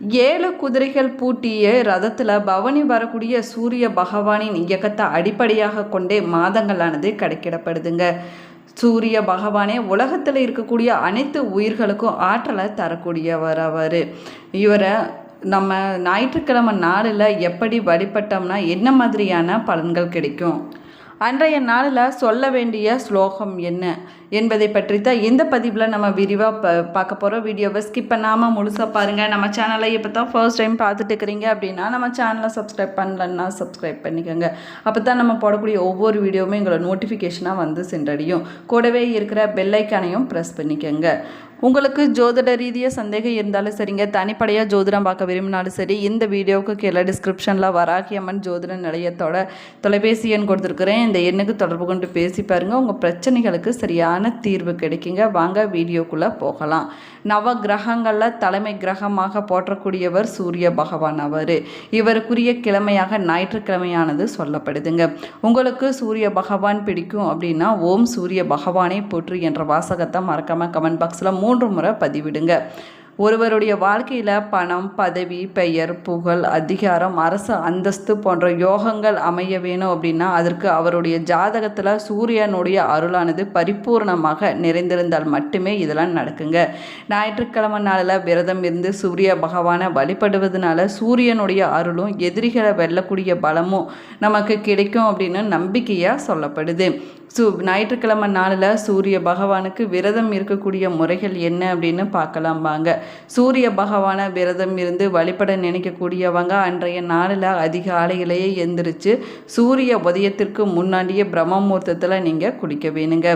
7 குதிரைகள் பூட்டிய ரதத்தில் பவனி வரக்கூடிய சூரிய பகவானின் இயக்கத்தை அடிப்படையாக கொண்டே மாதங்களானது கணக்கிடப்படுதுங்க. சூரிய பகவானே உலகத்தில் இருக்கக்கூடிய அனைத்து உயிர்களுக்கும் ஆற்றலை தரக்கூடியவர் அவர். இவரை நம்ம ஞாயிற்றுக்கிழமை நாளில் எப்படி வழிபட்டோம்னா என்ன மாதிரியான பலன்கள் கிடைக்கும், அன்றைய நாளில் சொல்ல வேண்டிய ஸ்லோகம் என்ன என்பதை பற்றி தான் இந்த பதிவில் நம்ம விரிவாக பார்க்க போகிறோம். வீடியோவை ஸ்கிப் பண்ணாமல் முழுசாக பாருங்கள். நம்ம சேனலை இப்போ தான் ஃபர்ஸ்ட் டைம் பார்த்துட்டு இருக்கிறீங்க அப்படின்னா நம்ம சேனலை சப்ஸ்கிரைப் பண்ணலன்னா சப்ஸ்கிரைப் பண்ணிக்கோங்க. அப்போ தான் நம்ம போடக்கூடிய ஒவ்வொரு வீடியோவுமே எங்களோட நோட்டிஃபிகேஷனாக வந்து சென்றடையும். கூடவே இருக்கிற பெல் ஐக்கானையும் ப்ரெஸ் பண்ணிக்கோங்க. உங்களுக்கு ஜோதிட ரீதியாக சந்தேகம் இருந்தாலும் சரிங்க, தனிப்படையாக ஜோதிடம் பார்க்க விரும்பினாலும் சரி, இந்த வீடியோவுக்கு கீழே டிஸ்கிரிப்ஷனில் வராகி அம்மன் ஜோதிட நிலையத்தோட தொலைபேசி எண் கொடுத்துருக்குறேன். இந்த எண்ணுக்கு தொடர்பு கொண்டு பேசி பாருங்கள். உங்கள் பிரச்சனைகளுக்கு சரியான தீர்வு கிடைக்குங்க. வாங்க வீடியோக்குள்ளே போகலாம். நவ கிரகங்களில் தலைமை கிரகமாக போற்றக்கூடியவர் சூரிய பகவான் அவர். இவருக்குரிய கிழமையாக ஞாயிற்றுக்கிழமையானது சொல்லப்படுதுங்க. உங்களுக்கு சூரிய பகவான் பிடிக்கும் அப்படின்னா ஓம் சூரிய பகவானை போற்று என்ற வாசகத்தை மறக்காமல் கமெண்ட் பாக்ஸில் 3 முறை பதிவிடுங்க. ஒருவருடைய வாழ்க்கையில் பணம், பதவி, பெயர், புகழ், அதிகாரம், அரசு அந்தஸ்து போன்ற யோகங்கள் அமைய வேணும் அப்படின்னா அதற்கு அவருடைய ஜாதகத்தில் சூரியனுடைய அருளானது பரிபூர்ணமாக நிறைந்திருந்தால் மட்டுமே இதெல்லாம் நடக்குங்க. ஞாயிற்றுக்கிழமை நாளில் விரதம் இருந்து சூரிய பகவானை வழிபடுவதனால சூரியனுடைய அருளும் எதிரிகளை வெல்லக்கூடிய பலமும் நமக்கு கிடைக்கும் அப்படின்னு நம்பிக்கையாக சொல்லப்படுது. ஞாயிற்றுக்கிழமை நாளில் சூரிய பகவானுக்கு விரதம் இருக்கக்கூடிய முறைகள் என்ன அப்படின்னு பார்க்கலாம் வாங்க. சூரிய பகவானை விரதம் இருந்து வழிபட நினைக்கக்கூடியவங்க அன்றைய நாளில் அதிகாலையிலேயே எந்திரிச்சு சூரிய உதயத்திற்கு முன்னாடியே பிரம்ம முகூர்த்தத்தில் நீங்கள் குளிக்க வேணுங்க.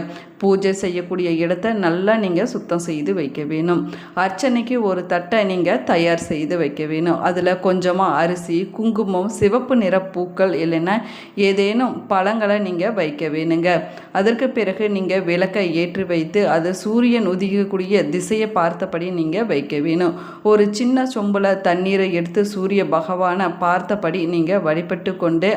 பூஜை செய்யக்கூடிய இடத்தை நல்லா நீங்கள் சுத்தம் செய்து வைக்க வேணும். அர்ச்சனைக்கு ஒரு தட்டை நீங்கள் தயார் செய்து வைக்க வேணும். அதில் கொஞ்சமாக அரிசி, குங்குமம், சிவப்பு நிற பூக்கள் இல்லைன்னா ஏதேனும் பழங்களை நீங்கள் வைக்க வேணுங்க. அதற்கு பிறகு நீங்கள் விளக்கை ஏற்றி வைத்து அது சூரியன் உதிக்கக்கூடிய திசையை பார்த்தபடி நீங்கள் வைக்க வேணும். ஒரு சின்ன சொம்பில் தண்ணீரை எடுத்து சூரிய பகவானை பார்த்தபடி நீங்கள் வழிபட்டு கொண்டு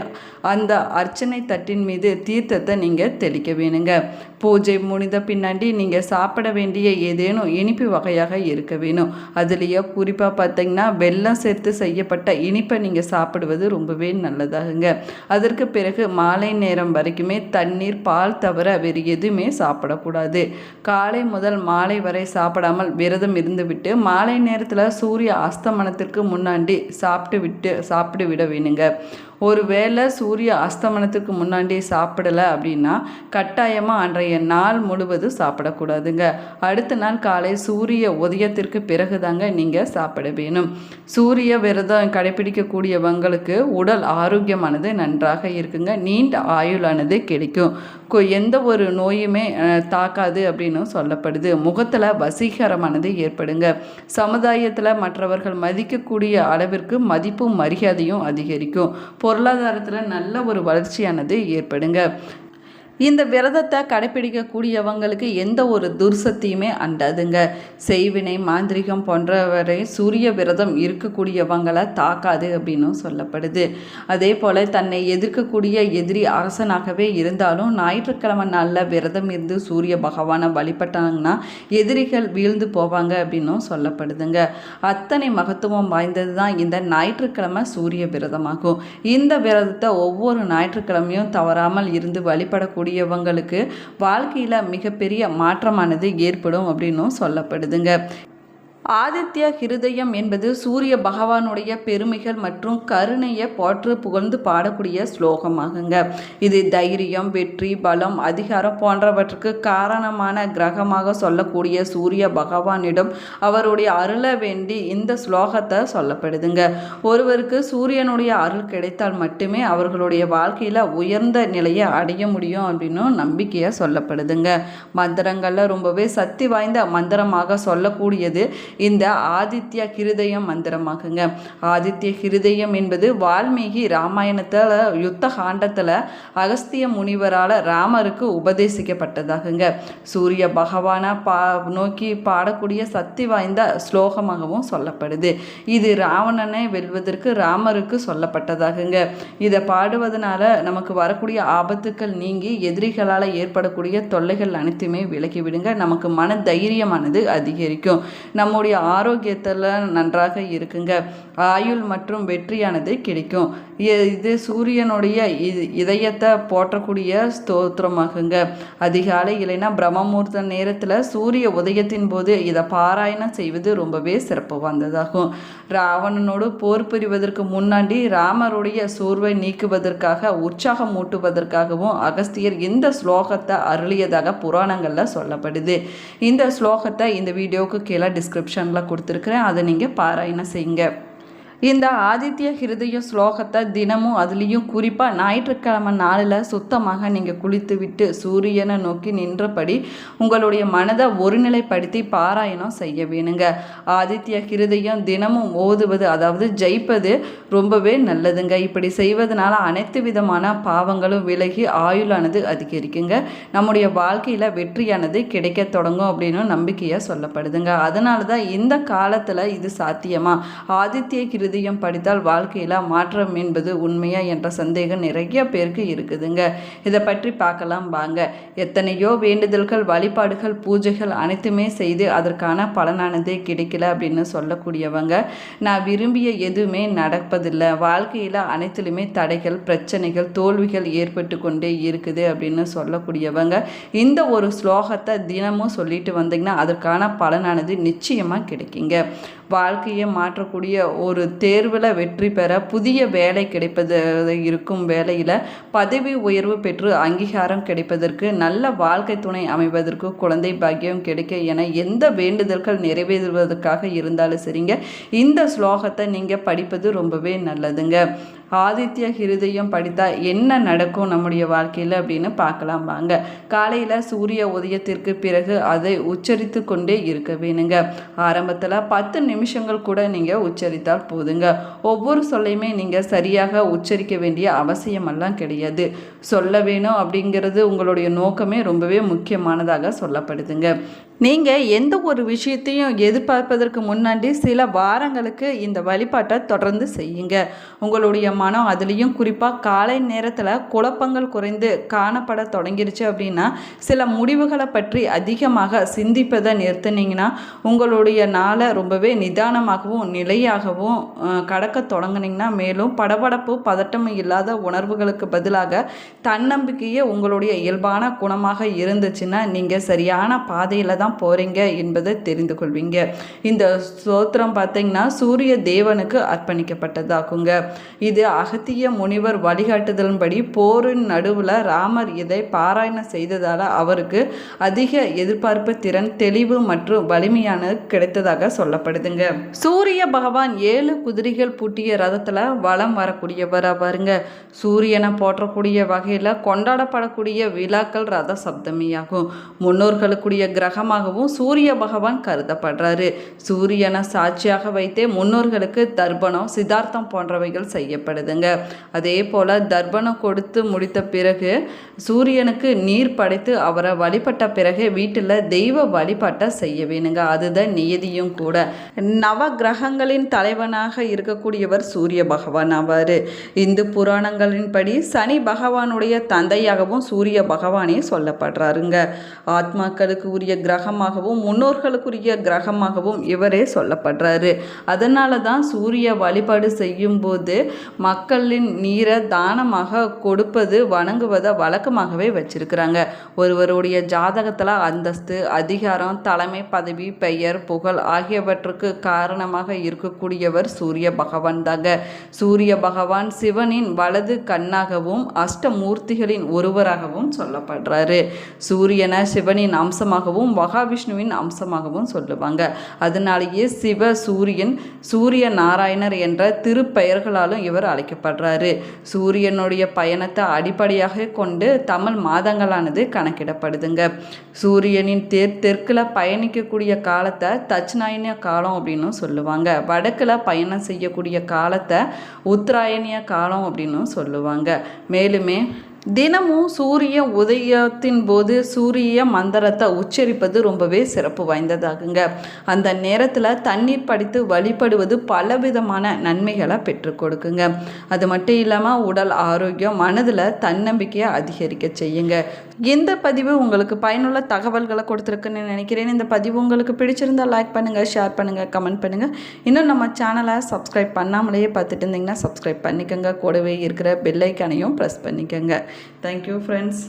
அந்த அர்ச்சனை தட்டின் மீது தீர்த்தத்தை நீங்கள் தெளிக்க வேணுங்க. பூஜை முடிந்த பின்னாடி நீங்கள் சாப்பிட வேண்டிய ஏதேனும் இனிப்பு வகையாக இருக்க வேணும். அதுலேயே குறிப்பாக பார்த்தீங்கன்னா வெல்லம் சேர்த்து செய்யப்பட்ட இனிப்பை நீங்கள் சாப்பிடுவது ரொம்பவே நல்லதாகுங்க. அதற்கு பிறகு மாலை நேரம் வரைக்குமே தண்ணீர், பால் தவிர வேறு எதுவுமே சாப்பிடக்கூடாது. காலை முதல் மாலை வரை சாப்பிடாமல் விரதம் இருந்துவிட்டு மாலை நேரத்தில் சூரிய அஸ்தமனத்திற்கு முன்னாடி சாப்பிட்டு விட வேணுங்க. ஒருவேளை சூரிய அஸ்தமனத்துக்கு முன்னாடி சாப்பிடலை அப்படின்னா கட்டாயமாக அன்றைய நாள் முழுவதும் சாப்பிடக்கூடாதுங்க. அடுத்த நாள் காலை சூரிய உதயத்திற்கு பிறகு தாங்க நீங்கள் சாப்பிட வேணும். சூரிய விரதம் கடைபிடிக்கக்கூடியவங்களுக்கு உடல் ஆரோக்கியமானது நன்றாக இருக்குங்க. நீண்ட ஆயுளானது கிடைக்கும். எந்த ஒரு நோயுமே தாக்காது அப்படின்னு சொல்லப்படுது. முகத்தில் வசீகரமானது ஏற்படுங்க. சமுதாயத்தில் மற்றவர்கள் மதிக்கக்கூடிய அளவிற்கு மதிப்பும் மரியாதையும் அதிகரிக்கும். பொருளாதாரத்தில் நல்ல ஒரு வளர்ச்சியானது ஏற்படுங்க. இந்த விரதத்தை கடைப்பிடிக்கக்கூடியவங்களுக்கு எந்த ஒரு துர்சக்தியுமே அண்டாதுங்க. செய்வினை, மாந்திரிகம் போன்றவரை சூரிய விரதம் இருக்கக்கூடியவங்களை தாக்காது அப்படின்னு சொல்லப்படுது. அதே போல் தன்னை எதிர்க்கக்கூடிய எதிரி அரசனாகவே இருந்தாலும் ஞாயிற்றுக்கிழமை நாளில் விரதம் இருந்து சூரிய பகவானை வழிபட்டாங்கன்னா எதிரிகள் வீழ்ந்து போவாங்க அப்படின்னும் சொல்லப்படுதுங்க. அத்தனை மகத்துவம் வாய்ந்தது தான் இந்த ஞாயிற்றுக்கிழமை சூரிய விரதமாகும். இந்த விரதத்தை ஒவ்வொரு ஞாயிற்றுக்கிழமையும் தவறாமல் இருந்து வழிபடக்கூடிய கூடியவங்களுக்கு வாழ்க்கையில மிகப்பெரிய மாற்றமானது ஏற்படும் அப்படின்னும் சொல்லப்படுதுங்க. ஆதித்ய ஹிருதயம் என்பது சூரிய பகவானுடைய பெருமைகள் மற்றும் கருணையை போற்று புகழ்ந்து பாடக்கூடிய ஸ்லோகமாகுங்க. இது தைரியம், வெற்றி, பலம், அதிகாரம் போன்றவற்றுக்கு காரணமான கிரகமாக சொல்லக்கூடிய சூரிய பகவானிடம் அவருடைய அருளை வேண்டி இந்த ஸ்லோகத்தை சொல்லப்படுதுங்க. ஒருவருக்கு சூரியனுடைய அருள் கிடைத்தால் மட்டுமே அவர்களுடைய வாழ்க்கையில் உயர்ந்த நிலையை அடைய முடியும் அப்படின்னு நம்பிக்கையாக சொல்லப்படுதுங்க. மந்திரங்களில் ரொம்பவே சக்தி வாய்ந்த மந்திரமாக சொல்லக்கூடியது இந்த ஆதித்ய ஹிருதயம் மந்திரமாகுங்க. ஆதித்ய ஹிருதயம் என்பது வால்மீகி ராமாயணத்தில் யுத்த காண்டத்தில் அகஸ்திய முனிவரால் ராமருக்கு உபதேசிக்கப்பட்டதாகுங்க. சூரிய பகவானை நோக்கி பாடக்கூடிய சக்தி வாய்ந்த ஸ்லோகமாகவும் சொல்லப்படுது. இது ராவணனை வெல்வதற்கு ராமருக்கு சொல்லப்பட்டதாகுங்க. இதை பாடுவதனால நமக்கு வரக்கூடிய ஆபத்துக்கள் நீங்கி எதிரிகளால் ஏற்படக்கூடிய தொல்லைகள் அனைத்துமே விலகிவிடுங்க. நமக்கு மன தைரியமானது அதிகரிக்கும். நம்ம நம்முடைய ஆரோக்கியத்தில் நன்றாக இருக்குங்க. ஆயுள் மற்றும் வெற்றியானது கிடைக்கும். இது சூரியனுடைய இதயத்தை போற்றக்கூடிய ஸ்தோத்திரமாகுங்க. அதிகாலை இல்லைன்னா பிரம்மமுகூர்த்த நேரத்தில் சூரிய உதயத்தின் போது இதை பாராயணம் செய்வது ரொம்பவே சிறப்பு வாய்ந்ததாகும். ராவணனோடு போர் புரிவதற்கு முன்னாடி ராமருடைய சோர்வை நீக்குவதற்காக உற்சாகம் மூட்டுவதற்காகவும் அகஸ்தியர் இந்த ஸ்லோகத்தை அருளியதாக புராணங்களில் சொல்லப்படுது. இந்த ஸ்லோகத்தை இந்த வீடியோவுக்கு கீழே டிஸ்கிரிப்ஷனில் கொடுத்துருக்குறேன். அதை நீங்கள் பாராயணம் செய்யுங்க. இந்த ஆதித்ய ஹிருதய ஸ்லோகத்தை தினமும் அதுலேயும் குறிப்பாக ஞாயிற்றுக்கிழமை நாளில் சுத்தமாக நீங்கள் குளித்து விட்டு சூரியனை நோக்கி நின்றபடி உங்களுடைய மனதை ஒருநிலைப்படுத்தி பாராயணம் செய்ய வேணுங்க. ஆதித்ய ஹிருதயம் தினமும் ஓதுவது, அதாவது ஜெயிப்பது ரொம்பவே நல்லதுங்க. இப்படி செய்வதனால அனைத்து விதமான பாவங்களும் விலகி ஆயுளானது அதிகரிக்குங்க. நம்முடைய வாழ்க்கையில் வெற்றியானது கிடைக்க தொடங்கும் அப்படின்னு நம்பிக்கையாக சொல்லப்படுதுங்க. அதனால தான் இந்த காலத்தில் இது சாத்தியமா, ஆதித்ய ஹிருதயம் படித்தால் வாழ்க்கையில் மாற்றம் என்பது உண்மையா என்ற சந்தேகம் நிறைய பேருக்கு இருக்குதுங்க. இதை பற்றி பார்க்கலாம் வாங்க. எத்தனையோ வேண்டுதல்கள், வழிபாடுகள், பூஜைகள் அனைத்துமே செய்து அதற்கான பலனானதே கிடைக்கல அப்படின்னு சொல்லக்கூடியவங்க, நான் விரும்பிய எதுவுமே நடப்பதில்லை, வாழ்க்கையில் அனைத்துலையுமே தடைகள், பிரச்சனைகள், தோல்விகள் ஏற்பட்டு கொண்டே இருக்குது அப்படின்னு சொல்லக்கூடியவங்க இந்த ஒரு ஸ்லோகத்தை தினமும் சொல்லிட்டு வந்தீங்கன்னா அதற்கான பலனானது நிச்சயமாக கிடைக்குங்க. வாழ்க்கையை மாற்றக்கூடிய ஒரு தேர்வில் வெற்றி பெற, புதிய வேலை கிடைப்பது, இருக்கும் வேலையில் பதவி உயர்வு பெற்று அங்கீகாரம் கிடைப்பதற்கு, நல்ல வாழ்க்கை துணை அமைவதற்கு, குழந்தை பாக்கியம் கிடைக்க என எந்த வேண்டுதல்கள் நிறைவேறுவதற்காக இருந்தாலும் சரிங்க, இந்த ஸ்லோகத்தை நீங்கள் படிப்பது ரொம்பவே நல்லதுங்க. ஆதித்ய ஹிருதயம் படித்தா என்ன நடக்கும் நம்முடைய வாழ்க்கையில் அப்படின்னு பார்க்கலாம் வாங்க. காலையில் சூரிய உதயத்திற்கு பிறகு அதை உச்சரித்து கொண்டே இருக்க வேணுங்க. ஆரம்பத்தில் 10 நிமிஷங்கள் கூட நீங்கள் உச்சரித்தால் போதுங்க. ஒவ்வொரு சொல்லையுமே நீங்கள் சரியாக உச்சரிக்க வேண்டிய அவசியமெல்லாம் கிடையாது. சொல்ல வேணும் அப்படிங்கிறது உங்களுடைய நோக்கமே ரொம்பவே முக்கியமானதாக சொல்லப்படுதுங்க. நீங்கள் எந்த ஒரு விஷயத்தையும் எதிர்பார்ப்பதற்கு முன்னாடி சில வாரங்களுக்கு இந்த வழிபாட்டை தொடர்ந்து செய்யுங்க. உங்களுடைய மனம், அதுலேயும் குறிப்பாக காலை நேரத்தில் குழப்பங்கள் குறைந்து காணப்பட தொடங்கிருச்சு அப்படின்னா, சில முடிவுகளை பற்றி அதிகமாக சிந்திப்பதை நிறுத்தினீங்கன்னா உங்களுடைய நாளை ரொம்பவே நிதானமாகவும் நிலையாகவும் கடக்க தொடங்குனீங்கன்னா, மேலும் படபடப்பு, பதட்டம் இல்லாத உணர்வுகளுக்கு பதிலாக தன்னம்பிக்கையே உங்களுடைய இயல்பான குணமாக இருந்துச்சுன்னா நீங்கள் சரியான பாதையில் தான் போகிறீங்க என்பதை தெரிந்து கொள்வீங்க. இந்த ஸ்தோத்திரம் பார்த்தீங்கன்னா சூரிய தேவனுக்கு அர்ப்பணிக்கப்பட்டதாகுங்க. இது அகத்திய முனிவர் வழிகாட்டுதலின்படி போரின் நடுவில் ராமர் இதை பாராயணம் செய்ததால் அவருக்கு அதிக எதிர்பார்ப்பு திறன், தெளிவு மற்றும் வலிமையான கிடைத்ததாக சொல்லப்படுதுங்க. சூரிய பகவான் 7 குதிரைகள் பூட்டிய ரதத்தில் வலம் வரக்கூடியவர் பாருங்க. சூரியனை போற்றக்கூடிய வகையில் கொண்டாடப்படக்கூடிய விழாக்கள் ரத சப்தமியாகும். முன்னோர்களுக்குரிய கிரகமாகவும் சூரிய பகவான் கருதப்படுறாரு. சூரியனை சாட்சியாக வைத்தே முன்னோர்களுக்கு தர்ப்பணம், சித்தார்த்தம் போன்றவைகள் செய்யப்படுதுங்க. அதே போல் தர்ப்பணம் கொடுத்து முடித்த பிறகு சூரியனுக்கு நீர் படைத்து அவரை வழிபட்ட பிறகு வீட்டில் தெய்வ வழிபாட்டை செய்ய வேணுங்க. அதுதான் நியதியும் கூட. நவ கிரகங்களின் தலைவனாக இருக்கக்கூடியவர் சூரிய பகவான் ஆவார். இந்து புராணங்களின்படி சனி பகவானுடைய தந்தையாகவும் சூரிய பகவானே சொல்லப்படுறாருங்க. ஆத்மாக்களுக்கு உரிய கிரகமாகவும் முன்னோர்களுக்குரிய கிரகமாகவும் இவரே சொல்லப்படுறாரு. அதனால தான் சூரிய வழிபாடு செய்யும் போது மக்களின் நீரை தானமாக கொடுப்பது, வணங்குவதை வழக்கமாகவே வச்சிருக்கிறாங்க. ஒருவருடைய ஜாதகத்தில் அந்தஸ்து, அதிகாரம், தலைமை பதவி, பெயர், புகழ் ஆகியவற்றுக்கு காரணமாக இருக்கக்கூடியவர் சூரிய பகவான் தாங்க. சூரிய பகவான் சிவனின் வலது கண்ணாகவும் அஷ்டமூர்த்திகளின் ஒருவராகவும் சொல்லப்படுறாரு. சூரியனை சிவனின் அம்சமாகவும் மகாவிஷ்ணுவின் அம்சமாகவும் சொல்லுவாங்க. அதனாலேயே சிவ சூரியன், சூரிய நாராயணர் என்ற திருப்பெயர்களாலும் இவர் அழைக்கப்படுறாரு. சூரியனுடைய பயணத்தை அடிப்படையாக கொண்டு தமிழ் மாதங்களானது கணக்கிடப்படுதுங்க. சூரியனின் தெற்கில் பயணிக்கக்கூடிய காலத்தை தட்சிணாயனிய காலம் அப்படின்னு சொல்லுவாங்க. வடக்கில் பயணம் செய்யக்கூடிய காலத்தை உத்தராயணிய காலம் அப்படின்னு சொல்லுவாங்க. மேலுமே தினமும் சூரிய உதயத்தின் போது சூரிய மந்திரத்தை உச்சரிப்பது ரொம்பவே சிறப்பு வாய்ந்ததாகுங்க. அந்த நேரத்தில் தண்ணீர் படித்து வழிபடுவது பலவிதமான நன்மைகளை பெற்றுக் கொடுக்குங்க. அது மட்டும் இல்லாமல் உடல் ஆரோக்கியம், மனதில் தன்னம்பிக்கையை அதிகரிக்க செய்யுங்க. இந்த பதிவு உங்களுக்கு பயனுள்ள தகவல்களை கொடுத்துருக்குன்னு நினைக்கிறேன். இந்த பதிவு உங்களுக்கு பிடிச்சிருந்தால் லைக் பண்ணுங்கள், ஷேர் பண்ணுங்கள், கமெண்ட் பண்ணுங்கள். இன்னும் நம்ம சேனலை சப்ஸ்கிரைப் பண்ணாமலேயே பார்த்துட்டு இருந்தீங்கன்னா சப்ஸ்கிரைப் பண்ணிக்கோங்க. கூடவே இருக்கிற பெல் ஐக்கானையும் ப்ரெஸ் பண்ணிக்கோங்க. Thank you friends.